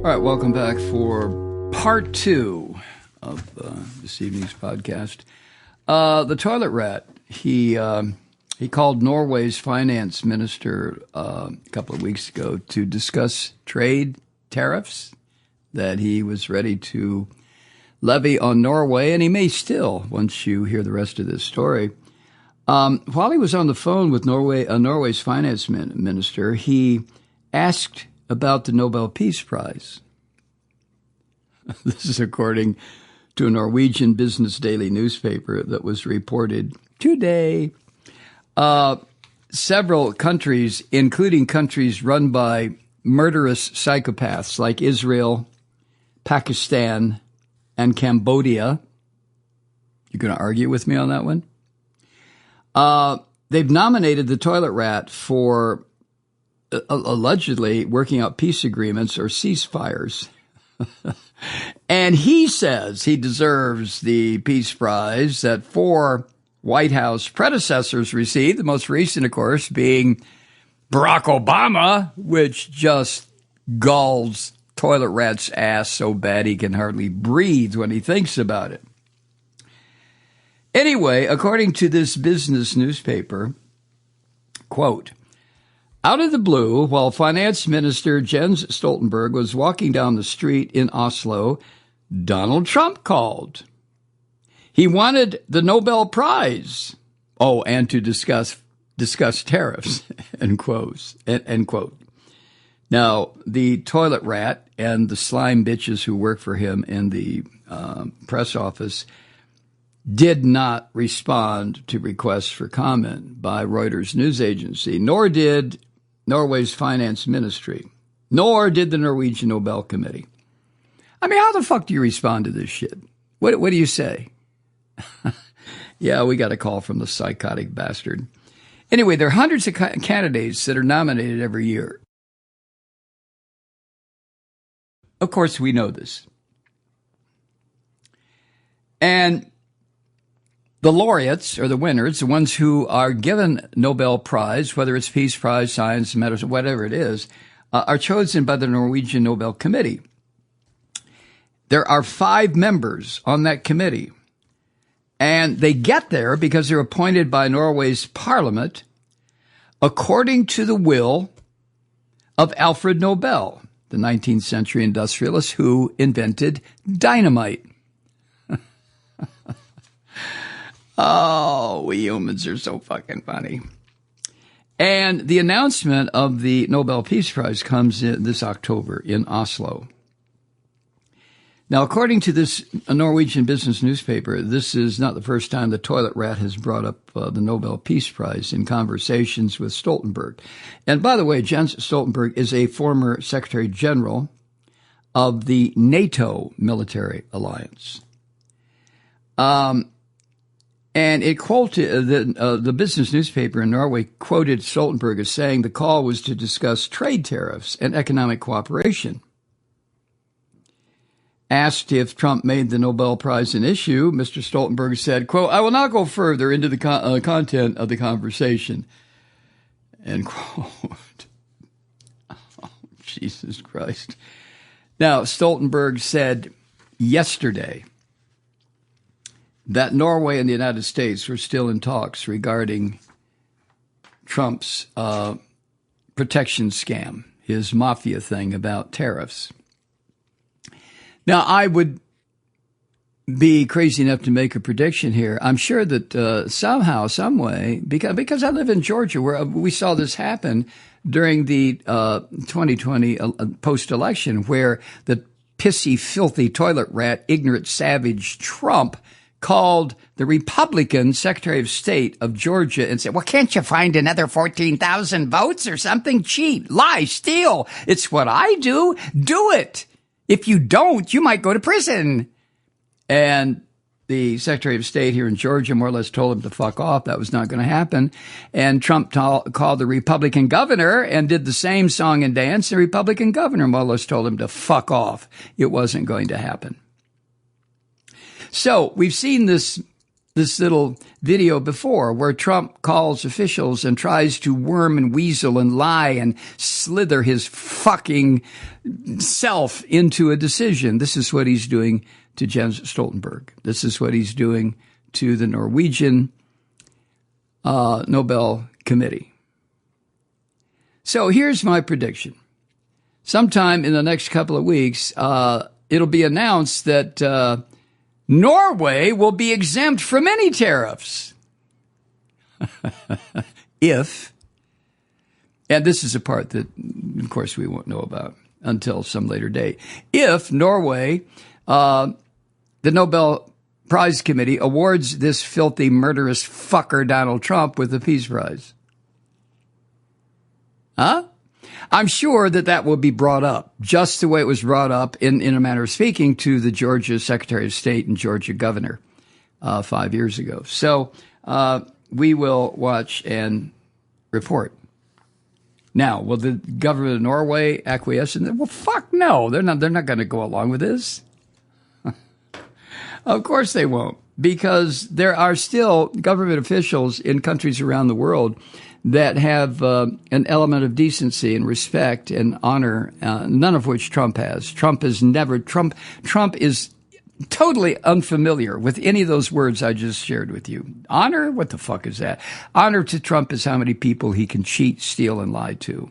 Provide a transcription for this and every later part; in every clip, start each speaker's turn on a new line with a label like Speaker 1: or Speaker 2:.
Speaker 1: All right, welcome back for part two of this evening's podcast. The toilet rat, he called Norway's finance minister a couple of weeks ago to discuss trade tariffs that he was ready to levy on Norway, and he may still, once you hear the rest of this story. While he was on the phone with Norway's finance minister, he asked about the Nobel Peace Prize. This is according to a Norwegian business daily newspaper that was reported today. Several countries, including countries run by murderous psychopaths like Israel, Pakistan, and Cambodia. You going to argue with me on that one? They've nominated the toilet rat for allegedly working out peace agreements or ceasefires. And he says he deserves the Peace Prize that four White House predecessors received, the most recent, of course, being Barack Obama, which just galls toilet rat's ass so bad he can hardly breathe when he thinks about it. Anyway, according to this business newspaper, quote, out of the blue, while Finance Minister Jens Stoltenberg was walking down the street in Oslo, Donald Trump called. He wanted the Nobel Prize. Oh, and to discuss tariffs, end quote. Now, the toilet rat and the slime bitches who work for him in the press office did not respond to requests for comment by Reuters news agency, nor did Norway's finance ministry, nor did the Norwegian Nobel Committee. I mean, how the fuck do you respond to this shit? What do you say? Yeah, we got a call from the psychotic bastard. Anyway, there are hundreds of candidates that are nominated every year. Of course, we know this. And the laureates, or the winners, the ones who are given Nobel Prize, whether it's Peace Prize, Science, Medicine, whatever it is, are chosen by the Norwegian Nobel Committee. There are 5 members on that committee, and they get there because they're appointed by Norway's parliament according to the will of Alfred Nobel, the 19th century industrialist who invented dynamite. Oh, we humans are so fucking funny. And the announcement of the Nobel Peace Prize comes in this October in Oslo. Now, according to this Norwegian business newspaper, this is not the first time the toilet rat has brought up the Nobel Peace Prize in conversations with Stoltenberg. And by the way, Jens Stoltenberg is a former Secretary General of the NATO military alliance. And it quoted the business newspaper in Norway quoted Stoltenberg as saying the call was to discuss trade tariffs and economic cooperation. Asked if Trump made the Nobel Prize an issue, Mr. Stoltenberg said, quote, I will not go further into the content of the conversation, end quote. Oh, Jesus Christ. Now, Stoltenberg said yesterday that Norway and the United States were still in talks regarding Trump's protection scam, his mafia thing about tariffs. Now, I would be crazy enough to make a prediction here. I'm sure that somehow, some way, because I live in Georgia, where we saw this happen during the 2020 post-election, where the pissy, filthy toilet rat, ignorant, savage Trump called the Republican Secretary of State of Georgia and said, well, can't you find another 14,000 votes or something? Cheat, lie, steal. It's what I do. Do it. If you don't, you might go to prison. And the Secretary of State here in Georgia more or less told him to fuck off. That was not going to happen. And Trump called the Republican governor and did the same song and dance. The Republican governor more or less told him to fuck off. It wasn't going to happen. So we've seen this this little video before where Trump calls officials and tries to worm and weasel and lie and slither his fucking self into a decision. This is what he's doing to Jens Stoltenberg. This is what he's doing to the Norwegian Nobel Committee. So here's my prediction. Sometime in the next couple of weeks, it'll be announced that Norway will be exempt from any tariffs. If, and this is a part that, of course, we won't know about until some later date. If Norway, the Nobel Prize Committee awards this filthy, murderous fucker Donald Trump with the Peace Prize. Huh? I'm sure that will be brought up, just the way it was brought up, in a manner of speaking, to the Georgia Secretary of State and Georgia Governor 5 years ago. So we will watch and report. Now, will the government of Norway acquiesce in that? Well, fuck no. They're not going to go along with this. Of course they won't, because there are still government officials in countries around the world that have an element of decency and respect and honor, none of which Trump has. Trump is totally unfamiliar with any of those words I just shared with you. Honor? What the fuck is that? Honor to Trump is how many people he can cheat, steal, and lie to.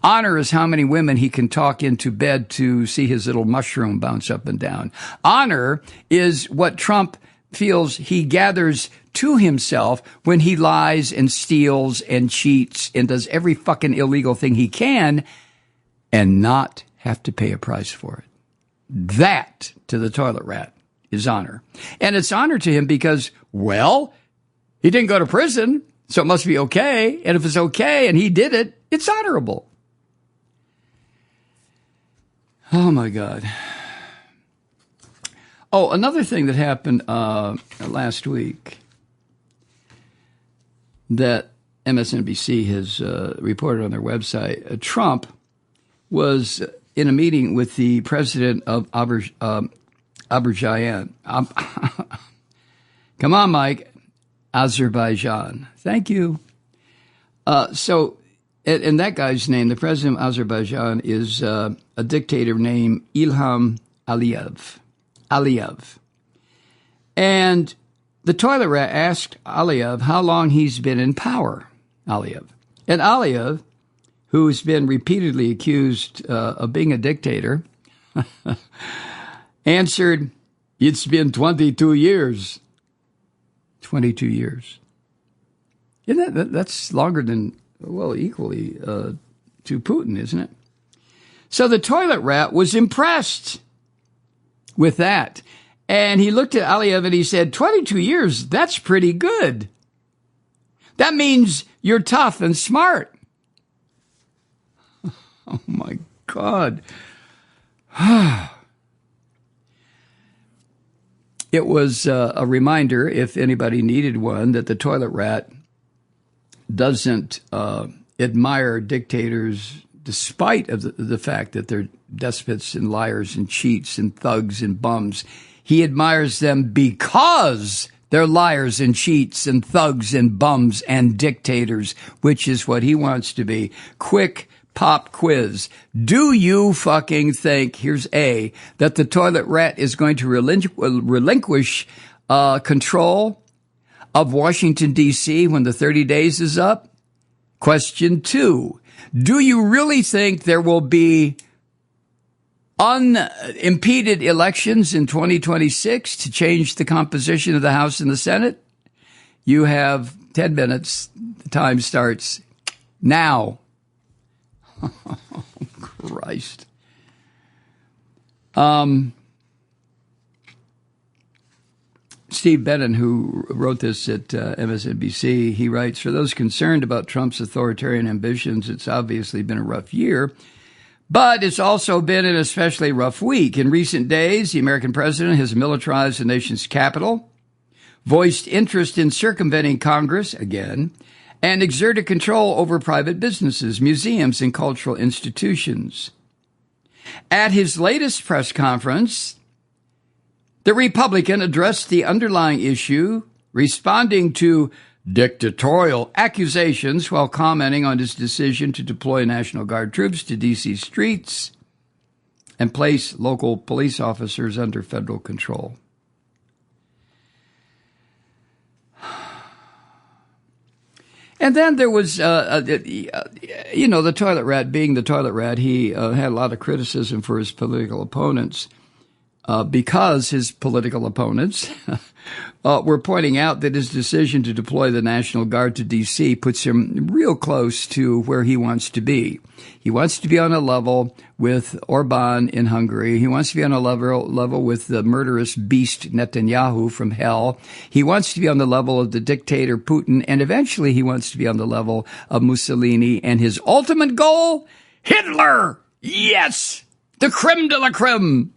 Speaker 1: Honor is how many women he can talk into bed to see his little mushroom bounce up and down. Honor is what Trump feels he gathers to himself when he lies and steals and cheats and does every fucking illegal thing he can and not have to pay a price for it. That, to the toilet rat, is honor. And it's honor to him because, well, he didn't go to prison, so it must be okay. And if it's okay and he did it, it's honorable. Oh, my God. Oh, another thing that happened last week that MSNBC has reported on their website. Trump was in a meeting with the president of Azerbaijan. Come on, Mike. Azerbaijan. Thank you. And that guy's name, the president of Azerbaijan, is a dictator named Ilham Aliyev. And the toilet rat asked Aliyev how long he's been in power, And Aliyev, who has been repeatedly accused of being a dictator, answered, it's been 22 years. 22 years. Isn't that's longer than, well, equally to Putin, isn't it? So the toilet rat was impressed with that. And he looked at Aliyev and he said, 22 years, that's pretty good. That means you're tough and smart. Oh, my God. It was a reminder, if anybody needed one, that the toilet rat doesn't admire dictators despite of the fact that they're despots and liars and cheats and thugs and bums. He admires them because they're liars and cheats and thugs and bums and dictators, which is what he wants to be. Quick pop quiz. Do you fucking think, here's A, that the toilet rat is going to relinquish control of Washington, D.C. when the 30 days is up? Question 2. Do you really think there will be unimpeded elections in 2026 to change the composition of the House and the Senate? You have 10 minutes. The time starts now. Oh, Christ. Steve Bannon, who wrote this at MSNBC, he writes, for those concerned about Trump's authoritarian ambitions, it's obviously been a rough year, but it's also been an especially rough week. In recent days, the American president has militarized the nation's capital, voiced interest in circumventing Congress again, and exerted control over private businesses, museums, and cultural institutions. At his latest press conference, the Republican addressed the underlying issue responding to dictatorial accusations while commenting on his decision to deploy National Guard troops to D.C. streets and place local police officers under federal control. And then there was, the toilet rat. Being the toilet rat, he had a lot of criticism for his political opponents because his political opponents were pointing out that his decision to deploy the National Guard to D.C. puts him real close to where he wants to be. He wants to be on a level with Orban in Hungary. He wants to be on a level with the murderous beast Netanyahu from hell. He wants to be on the level of the dictator Putin, and eventually he wants to be on the level of Mussolini. And his ultimate goal? Hitler! Yes! The creme de la creme!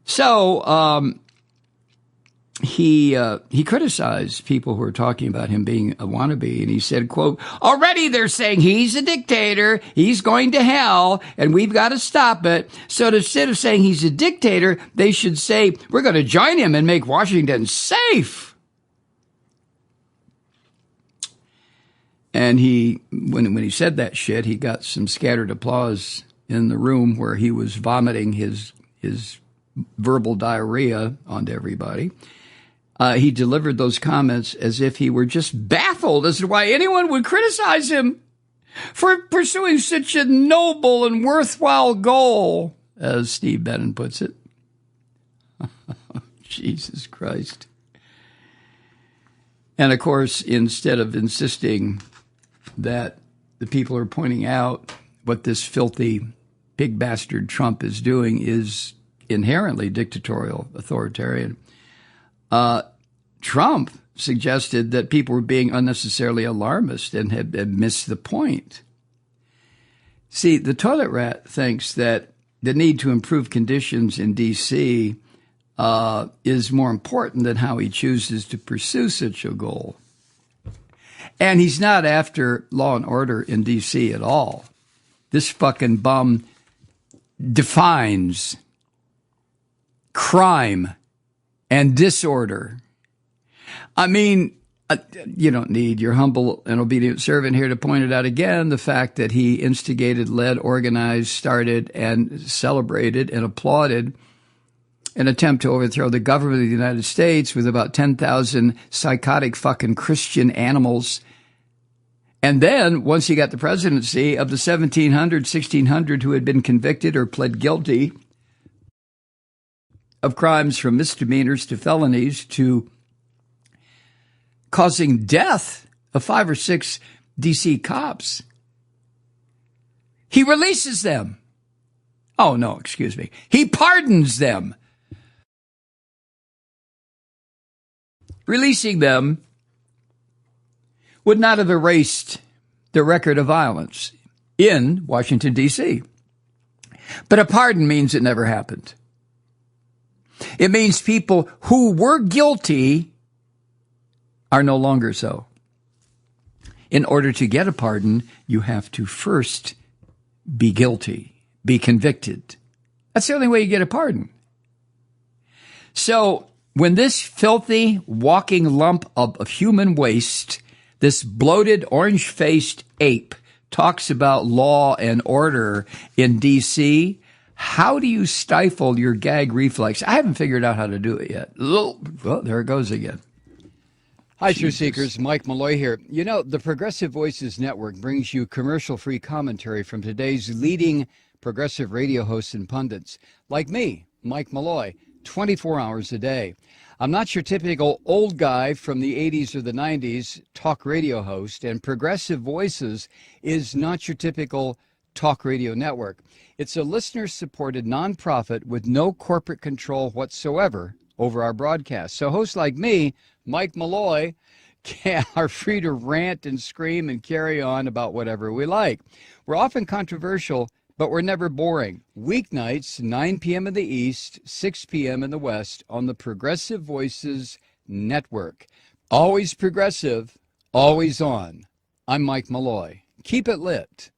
Speaker 1: So he criticized people who were talking about him being a wannabe, and he said, quote, already they're saying he's a dictator, he's going to hell, and we've got to stop it. So instead of saying he's a dictator, they should say, we're going to join him and make Washington safe. And when he said that shit, he got some scattered applause in the room where he was vomiting his verbal diarrhea onto everybody. He delivered those comments as if he were just baffled as to why anyone would criticize him for pursuing such a noble and worthwhile goal, as Steve Bannon puts it. Jesus Christ. And of course, instead of insisting that the people are pointing out what this filthy pig bastard Trump is doing is inherently dictatorial, authoritarian, Trump suggested that people were being unnecessarily alarmist and had missed the point. See, the toilet rat thinks that the need to improve conditions in D.C. is more important than how he chooses to pursue such a goal. And he's not after law and order in D.C. at all. This fucking bum defines crime and disorder. I mean, you don't need your humble and obedient servant here to point it out again, the fact that he instigated, led, organized, started, and celebrated and applauded an attempt to overthrow the government of the United States with about 10,000 psychotic fucking Christian animals. And then, once he got the presidency, of the 1,600 who had been convicted or pled guilty of crimes from misdemeanors to felonies to causing death of 5 or 6 D.C. cops, he releases them. Oh, no, excuse me. He pardons them. Releasing them would not have erased the record of violence in Washington, D.C. But a pardon means it never happened. It means people who were guilty are no longer so. In order to get a pardon, you have to first be guilty, be convicted. That's the only way you get a pardon. So when this filthy walking lump of human waste, this bloated orange-faced ape, talks about law and order in D.C., how do you stifle your gag reflex? I haven't figured out how to do it yet. Oh, there it goes again.
Speaker 2: Hi, Truth Seekers. Mike Malloy here. You know, the Progressive Voices Network brings you commercial-free commentary from today's leading progressive radio hosts and pundits, like me, Mike Malloy, 24 hours a day. I'm not your typical old guy from the 80s or the 90s talk radio host, and Progressive Voices is not your typical talk radio network. It's a listener-supported nonprofit with no corporate control whatsoever over our broadcast. So hosts like me, Mike Malloy, are free to rant and scream and carry on about whatever we like. We're often controversial, but we're never boring. Weeknights, 9 p.m. in the East, 6 p.m. in the West on the Progressive Voices Network. Always progressive, always on. I'm Mike Malloy. Keep it lit.